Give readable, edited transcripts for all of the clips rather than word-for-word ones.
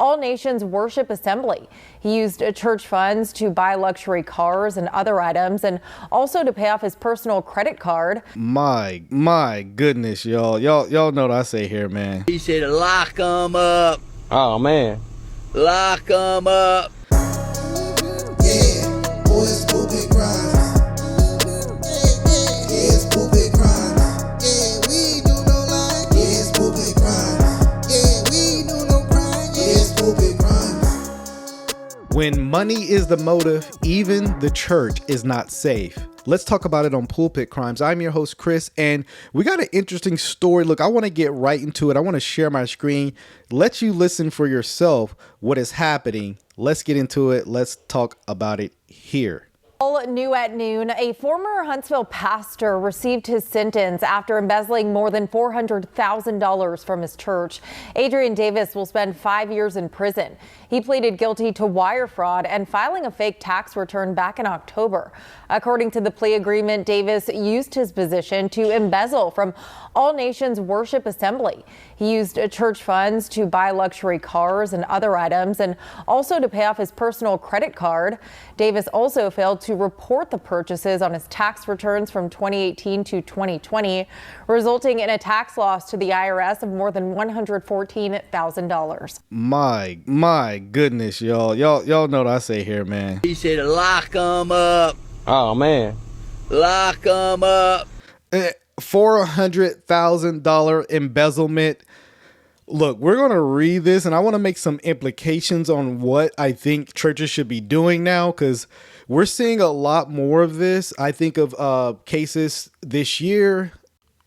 All Nations Worship Assembly. He used church funds to buy luxury cars and other items, and also to pay off his personal credit card. My goodness, y'all know what I say here, man. He said, lock them up. Oh, man. Lock them up. Yeah, boys, pulpit grind. Yeah, it's pulpit grind. Yeah, we do no lie. Yeah, it's pulpit grind. Yeah, we do no crime. Yeah, it's pulpit grind. When money is the motive, even the church is not safe. Let's talk about it on Pulpit Crimes. I'm your host, Chris, and we got an interesting story. Look, I want to get right into it. I want to share my screen, let you listen for yourself what is happening. Let's get into it. Let's talk about it here. All new at noon, a former Huntsville pastor received his sentence after embezzling more than $400,000 from his church. Adrian Davis will spend 5 years in prison. He pleaded guilty to wire fraud and filing a fake tax return back in October. According to the plea agreement, Davis used his position to embezzle from All Nations Worship Assembly. He used church funds to buy luxury cars and other items, and also to pay off his personal credit card. Davis also failed to report the purchases on his tax returns from 2018 to 2020, resulting in a tax loss to the IRS of more than $114,000. My goodness, y'all know what I say here, man. He said, lock them up. Oh, man. Lock them up. $400,000 embezzlement. Look, we're going to read this and I want to make some implications on what I think churches should be doing now, because we're seeing a lot more of this. I think of cases this year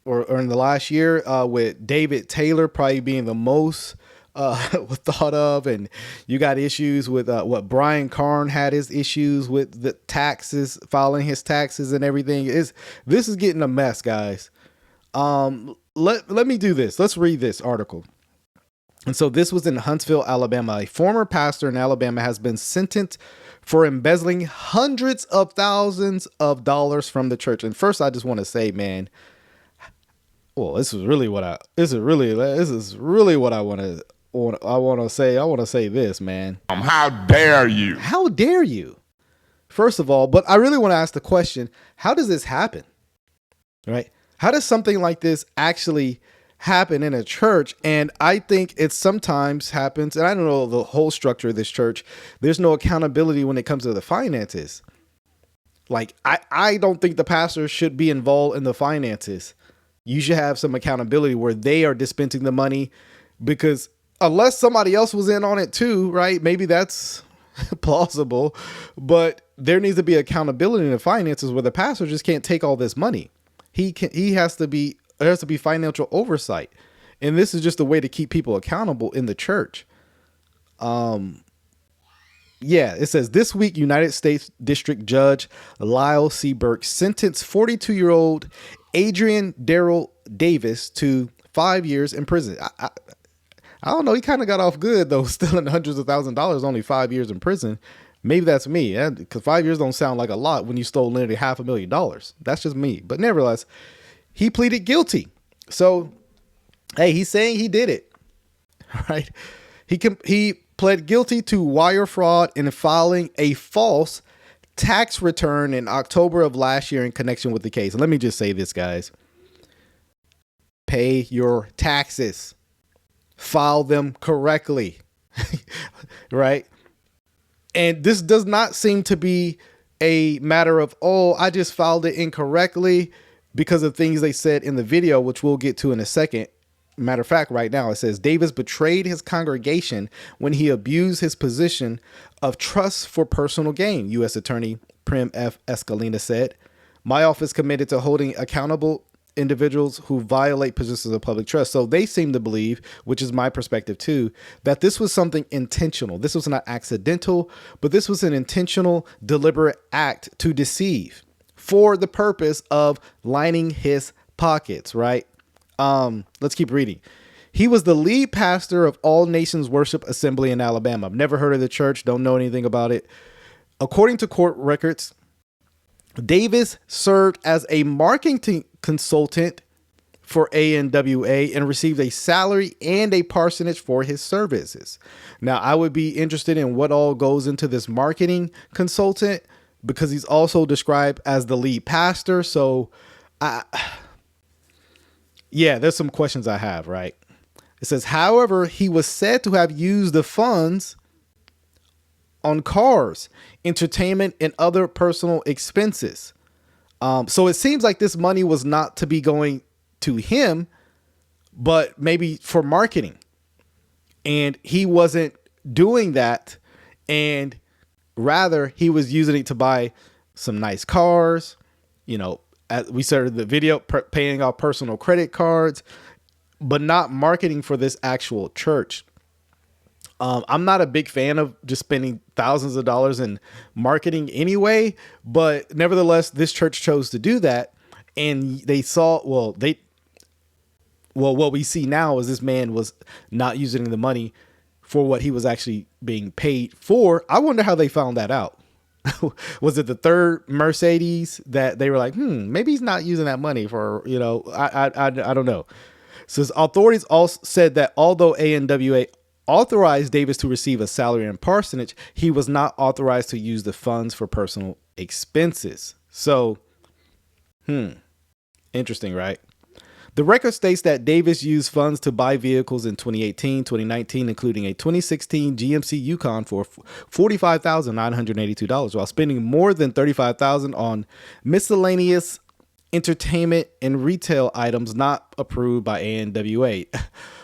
or in the last year with David Taylor probably being the most thought of, and you got issues with what Brian Karn had his issues with the taxes, filing his taxes and everything. This is getting a mess, guys. Let me do this. Let's read this article. And so this was in Huntsville, Alabama. A former pastor in Alabama has been sentenced for embezzling hundreds of thousands of dollars from the church. And first, I just want to say, man, well, this is really what I want to say. I want to say this, man. How dare you? How dare you? First of all, but I really want to ask the question, how does this happen? Right? How does something like this actually happen in a church? And I think it sometimes happens, and I don't know the whole structure of this church. There's no accountability when it comes to the finances. Like, I don't think the pastor should be involved in the finances. You should have some accountability where they are dispensing the money, because unless somebody else was in on it too, right? Maybe that's plausible, but there needs to be accountability in the finances where the pastor just can't take all this money. There has to be financial oversight. And this is just a way to keep people accountable in the church. Yeah, it says this week, United States District Judge Lyle C. Burke sentenced 42-year-old Adrian Derrell Davis to 5 years in prison. I don't know. He kind of got off good, though, stealing hundreds of thousands of dollars, only 5 years in prison. Maybe that's me, because 5 years don't sound like a lot when you stole nearly $500,000. That's just me. But nevertheless, he pleaded guilty. So, hey, he's saying he did it, right? He pled guilty to wire fraud and filing a false tax return in October of last year in connection with the case. And let me just say this, guys. Pay your taxes. File them correctly, right? And this does not seem to be a matter of, oh, I just filed it incorrectly because of things they said in the video, which we'll get to in a second. Matter of fact, right now, it says Davis betrayed his congregation when he abused his position of trust for personal gain. U.S. Attorney Prim F. Escalina said, my office committed to holding accountable individuals who violate positions of public trust. So they seem to believe, which is my perspective too, that this was something intentional. This was not accidental, but this was an intentional, deliberate act to deceive for the purpose of lining his pockets, right? Let's keep reading. He was the lead pastor of All Nations Worship Assembly in Alabama. I've never heard of the church, don't know anything about it. According to court records, Davis served as a marketing consultant for ANWA and received a salary and a parsonage for his services. Now, I would be interested in what all goes into this marketing consultant, because he's also described as the lead pastor. So, there's some questions I have, right? It says, however, he was said to have used the funds on cars, entertainment, and other personal expenses. So it seems like this money was not to be going to him, but maybe for marketing. And he wasn't doing that. And rather, he was using it to buy some nice cars. You know, as we started the video, paying off personal credit cards, but not marketing for this actual church. I'm not a big fan of just spending thousands of dollars in marketing anyway, but nevertheless, this church chose to do that. And they saw, what we see now is this man was not using the money for what he was actually being paid for. I wonder how they found that out. Was it the third Mercedes that they were like, maybe he's not using that money for, I don't know. So authorities also said that although ANWA authorized Davis to receive a salary and parsonage, he was not authorized to use the funds for personal expenses. So, interesting, right? The record states that Davis used funds to buy vehicles in 2018, 2019, including a 2016 GMC Yukon for $45,982, while spending more than $35,000 on miscellaneous entertainment and retail items not approved by ANWA.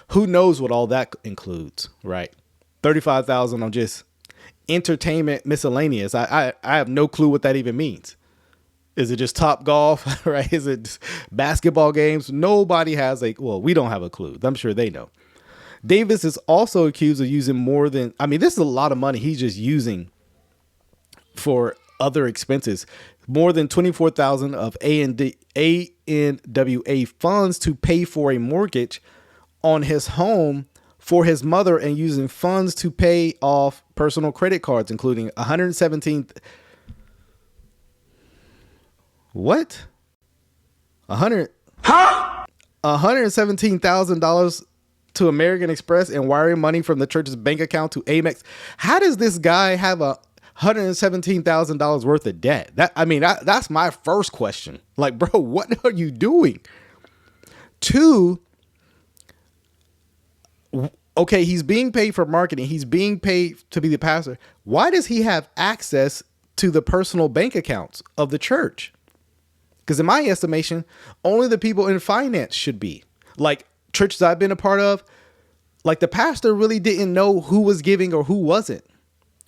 Who knows what all that includes, right? $35,000 on just entertainment miscellaneous. I have no clue what that even means. Is it just Top Golf, right? Is it basketball games? Nobody has we don't have a clue. I'm sure they know. Davis is also accused of using more than, this is a lot of money he's just using for other expenses. More than $24,000 of ANWA funds to pay for a mortgage on his home for his mother, and using funds to pay off personal credit cards, including $117,000 to American Express, and wiring money from the church's bank account to Amex. How does this guy have $117,000 worth of debt? That's my first question. Like, bro, what are you doing? Two, okay, he's being paid for marketing. He's being paid to be the pastor. Why does he have access to the personal bank accounts of the church? Because in my estimation, only the people in finance should be. Like churches I've been a part of, like the pastor really didn't know who was giving or who wasn't,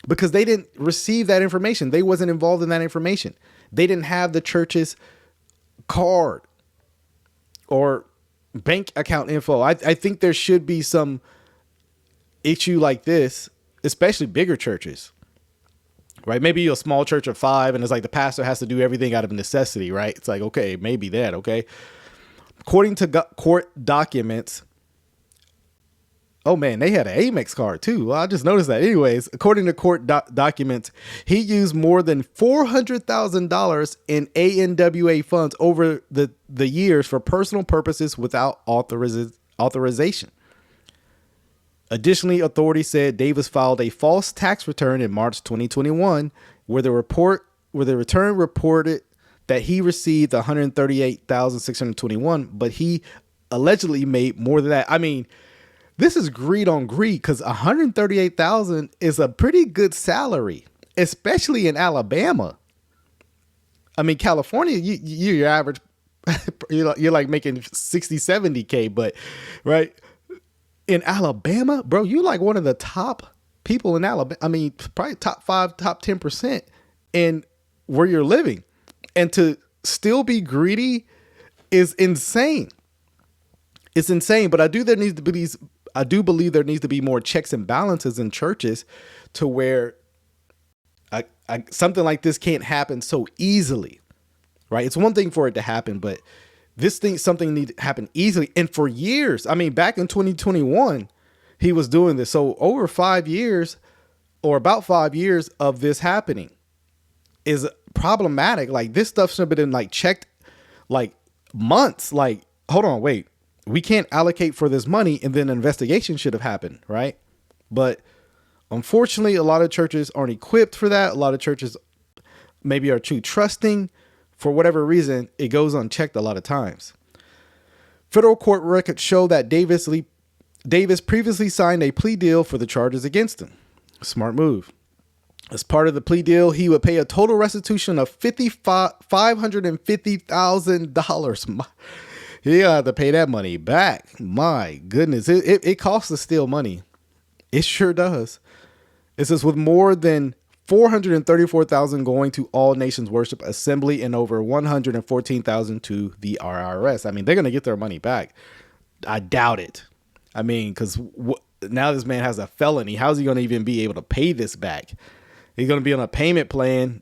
because they didn't receive that information. They wasn't involved in that information. They didn't have the church's card or bank account info. I think there should be some issue like this, especially bigger churches, right? Maybe you're a small church of 5 and it's like the pastor has to do everything out of necessity, right? It's like, okay, maybe that, okay. According to court documents, oh man, they had an Amex card too. Well, I just noticed that. Anyways, according to court documents, he used more than $400,000 in ANWA funds over the years for personal purposes without authorization. Additionally, authorities said Davis filed a false tax return in March 2021, where the return reported that he received $138,621, but he allegedly made more than that. This is greed on greed, because $138,000 is a pretty good salary, especially in Alabama. California, you're your average, you're like making 60, 70K, but right. In Alabama, bro, you're like one of the top people in Alabama. Probably top 5, top 10% in where you're living. And to still be greedy is insane. It's insane. But I do believe there needs to be more checks and balances in churches, to where something like this can't happen so easily, right? It's one thing for it to happen, but something need to happen easily. And for years, back in 2021, he was doing this. So over 5 years, or about 5 years of this happening, is problematic. Like, this stuff should have been checked months. Like, hold on, wait. we can't allocate for this money, and then an investigation should have happened, right? But unfortunately, a lot of churches aren't equipped for that. A lot of churches maybe are too trusting. For whatever reason, it goes unchecked a lot of times. Federal court records show that Davis previously signed a plea deal for the charges against him. Smart move. As part of the plea deal, he would pay a total restitution of $550,000. He had to pay that money back. My goodness. It costs to steal money. It sure does. It says with more than 434,000 going to All Nations Worship Assembly and over 114,000 to the IRS. I mean, they're going to get their money back. I doubt it. I mean, because now this man has a felony. How's he going to even be able to pay this back? He's going to be on a payment plan.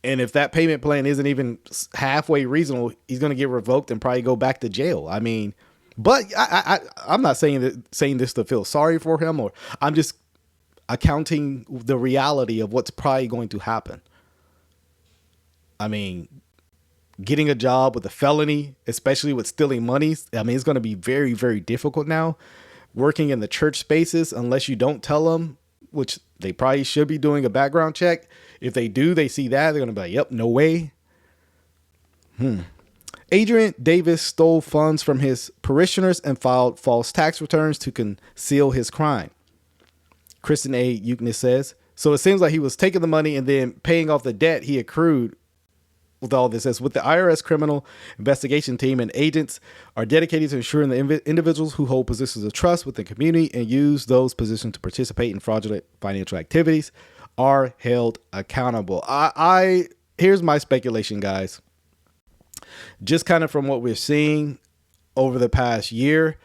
And if that payment plan isn't even halfway reasonable, he's going to get revoked and probably go back to jail. I mean, but I'm not saying this to feel sorry for him, or I'm just accounting the reality of what's probably going to happen. I mean, getting a job with a felony, especially with stealing money, I mean, it's going to be very, very difficult now. Working in the church spaces, unless you don't tell them, which they probably should be doing a background check. If they do, they see that, they're going to be like, yep, no way. Adrian Davis stole funds from his parishioners and filed false tax returns to conceal his crime. Kristen A. Eucnid says, so it seems like he was taking the money and then paying off the debt he accrued with all this. As with the IRS criminal investigation team and agents are dedicated to ensuring the individuals who hold positions of trust within the community and use those positions to participate in fraudulent financial activities are held accountable. Here's my speculation, guys. Just kind of from what we're seeing over the past year,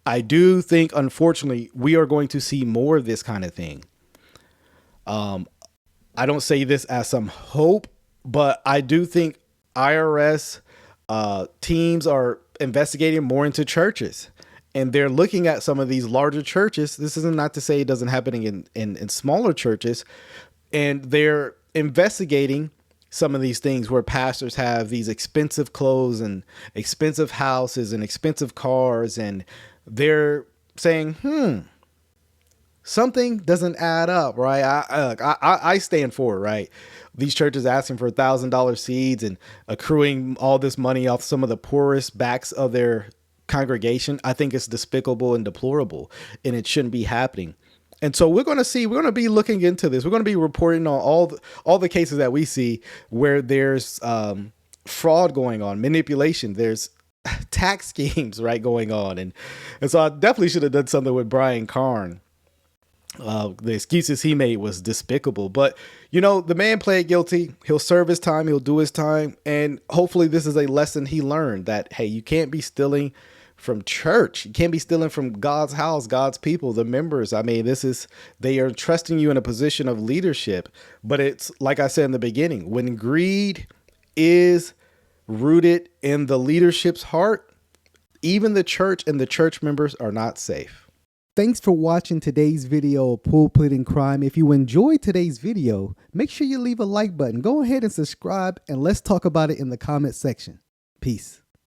I do think, unfortunately, we are going to see more of this kind of thing. I don't say this as some hope, but I do think IRS teams are investigating more into churches, and they're looking at some of these larger churches. This isn't not to say it doesn't happen in smaller churches, and they're investigating some of these things where pastors have these expensive clothes and expensive houses and expensive cars, and they're saying, something doesn't add up, right? I stand for it, right? These churches asking for $1,000 seeds and accruing all this money off some of the poorest backs of their congregation. I think it's despicable and deplorable, and it shouldn't be happening. And so we're going to be looking into this. We're going to be reporting on all the cases that we see where there's fraud going on, manipulation. There's tax schemes, right, going on. And so I definitely should have done something with Brian Karn. The excuses he made was despicable, but the man pled guilty. He'll serve his time. He'll do his time. And hopefully this is a lesson he learned that, hey, you can't be stealing from church. You can't be stealing from God's house, God's people, the members. I mean, they are trusting you in a position of leadership, but it's like I said in the beginning, when greed is rooted in the leadership's heart, even the church and the church members are not safe. Thanks for watching today's video of Pulpit and Crime. If you enjoyed today's video, make sure you leave a like button. Go ahead and subscribe, and let's talk about it in the comment section. Peace.